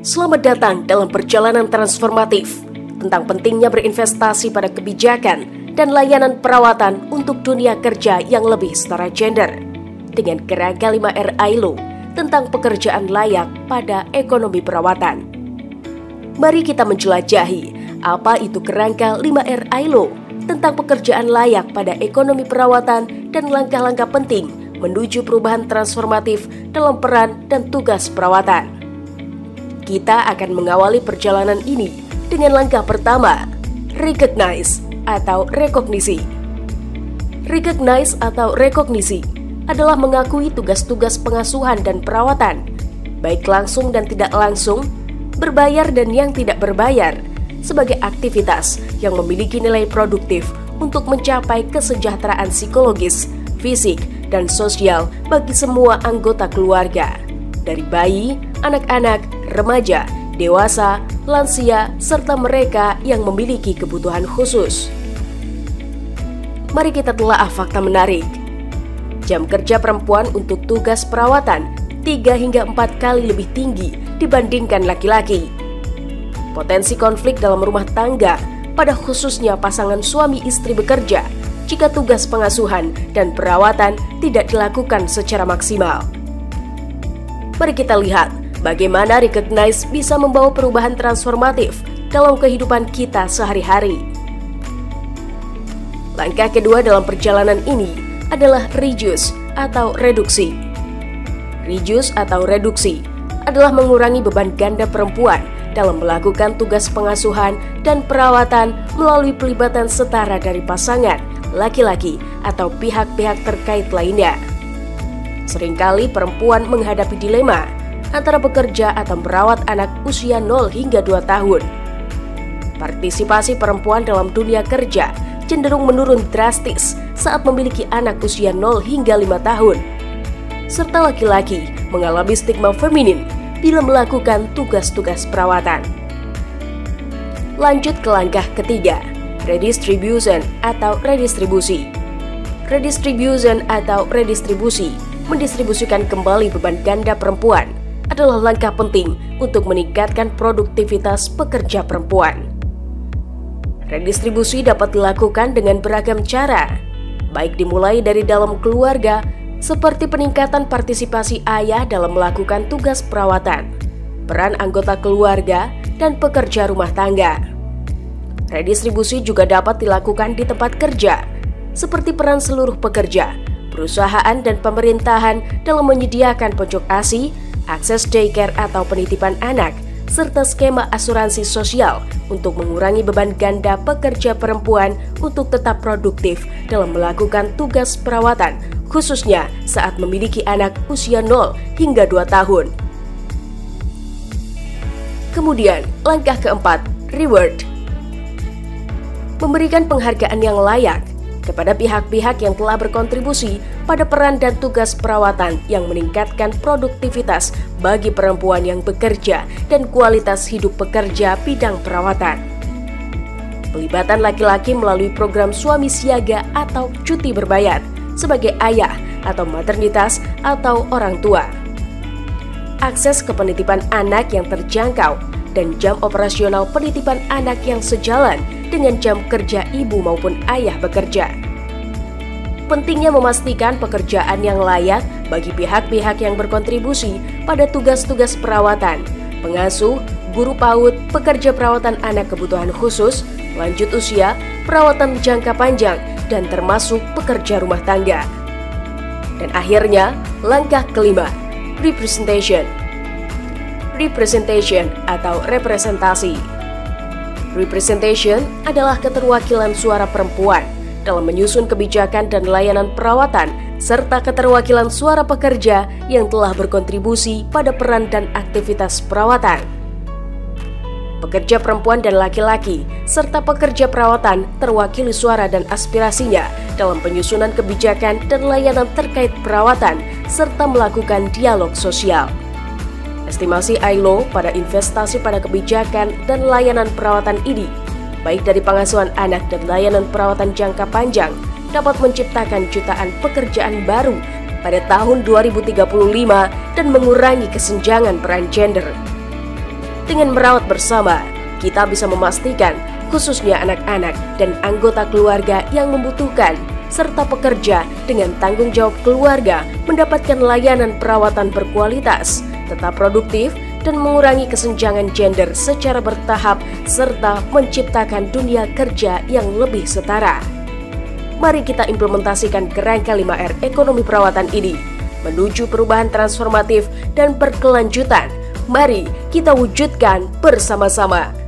Selamat datang dalam perjalanan transformatif tentang pentingnya berinvestasi pada kebijakan dan layanan perawatan untuk dunia kerja yang lebih setara gender dengan kerangka 5R ILO tentang pekerjaan layak pada ekonomi perawatan. Mari kita menjelajahi apa itu kerangka 5R ILO tentang pekerjaan layak pada ekonomi perawatan dan langkah-langkah penting menuju perubahan transformatif dalam peran dan tugas perawatan. Kita akan mengawali perjalanan ini dengan langkah pertama, recognize atau rekognisi. Recognize atau rekognisi adalah mengakui tugas-tugas pengasuhan dan perawatan, baik langsung dan tidak langsung, berbayar dan yang tidak berbayar, sebagai aktivitas yang memiliki nilai produktif untuk mencapai kesejahteraan psikologis, fisik, dan sosial bagi semua anggota keluarga, dari bayi, anak-anak, remaja, dewasa, lansia, serta mereka yang memiliki kebutuhan khusus. Mari kita telaah fakta menarik. Jam kerja perempuan untuk tugas perawatan 3 hingga 4 kali lebih tinggi dibandingkan laki-laki. Potensi konflik dalam rumah tangga, pada khususnya pasangan suami istri bekerja, jika tugas pengasuhan dan perawatan tidak dilakukan secara maksimal. Mari kita lihat bagaimana recognize bisa membawa perubahan transformatif dalam kehidupan kita sehari-hari. Langkah kedua dalam perjalanan ini adalah reduce atau reduksi. Reduce atau reduksi adalah mengurangi beban ganda perempuan dalam melakukan tugas pengasuhan dan perawatan melalui pelibatan setara dari pasangan, laki-laki, atau pihak-pihak terkait lainnya. Seringkali perempuan menghadapi dilema antara bekerja atau merawat anak usia 0 hingga 2 tahun. Partisipasi perempuan dalam dunia kerja cenderung menurun drastis saat memiliki anak usia 0 hingga 5 tahun. Serta laki-laki mengalami stigma feminin bila melakukan tugas-tugas perawatan. Lanjut ke langkah ketiga, redistribution atau redistribusi. Redistribution atau redistribusi mendistribusikan kembali beban ganda perempuan adalah langkah penting untuk meningkatkan produktivitas pekerja perempuan. Redistribusi dapat dilakukan dengan beragam cara, baik dimulai dari dalam keluarga, seperti peningkatan partisipasi ayah dalam melakukan tugas perawatan, peran anggota keluarga, dan pekerja rumah tangga. Redistribusi juga dapat dilakukan di tempat kerja, seperti peran seluruh pekerja, perusahaan, dan pemerintahan dalam menyediakan pojok ASI, akses daycare atau penitipan anak, serta skema asuransi sosial untuk mengurangi beban ganda pekerja perempuan untuk tetap produktif dalam melakukan tugas perawatan, khususnya saat memiliki anak usia 0 hingga 2 tahun. Kemudian, langkah keempat, reward. Memberikan penghargaan yang layak kepada pihak-pihak yang telah berkontribusi pada peran dan tugas perawatan yang meningkatkan produktivitas bagi perempuan yang bekerja dan kualitas hidup pekerja bidang perawatan. Pelibatan laki-laki melalui program suami siaga atau cuti berbayar sebagai ayah atau maternitas atau orang tua. Akses ke penitipan anak yang terjangkau dan jam operasional penitipan anak yang sejalan dengan jam kerja ibu maupun ayah bekerja. Pentingnya memastikan pekerjaan yang layak bagi pihak-pihak yang berkontribusi pada tugas-tugas perawatan, pengasuh, guru PAUD, pekerja perawatan anak kebutuhan khusus, lanjut usia, perawatan jangka panjang, dan termasuk pekerja rumah tangga. Dan akhirnya, langkah kelima, representation. Representation atau representasi. Representation adalah keterwakilan suara perempuan dalam menyusun kebijakan dan layanan perawatan, serta keterwakilan suara pekerja yang telah berkontribusi pada peran dan aktivitas perawatan. Pekerja perempuan dan laki-laki, serta pekerja perawatan terwakili suara dan aspirasinya dalam penyusunan kebijakan dan layanan terkait perawatan, serta melakukan dialog sosial. Estimasi ILO pada investasi pada kebijakan dan layanan perawatan ini, baik dari pengasuhan anak dan layanan perawatan jangka panjang, dapat menciptakan jutaan pekerjaan baru pada tahun 2035 dan mengurangi kesenjangan peran gender. Dengan merawat bersama, kita bisa memastikan khususnya anak-anak dan anggota keluarga yang membutuhkan serta pekerja dengan tanggung jawab keluarga mendapatkan layanan perawatan berkualitas, tetap produktif, dan mengurangi kesenjangan gender secara bertahap serta menciptakan dunia kerja yang lebih setara. Mari kita implementasikan kerangka 5R ekonomi perawatan ini menuju perubahan transformatif dan berkelanjutan. Mari kita wujudkan bersama-sama.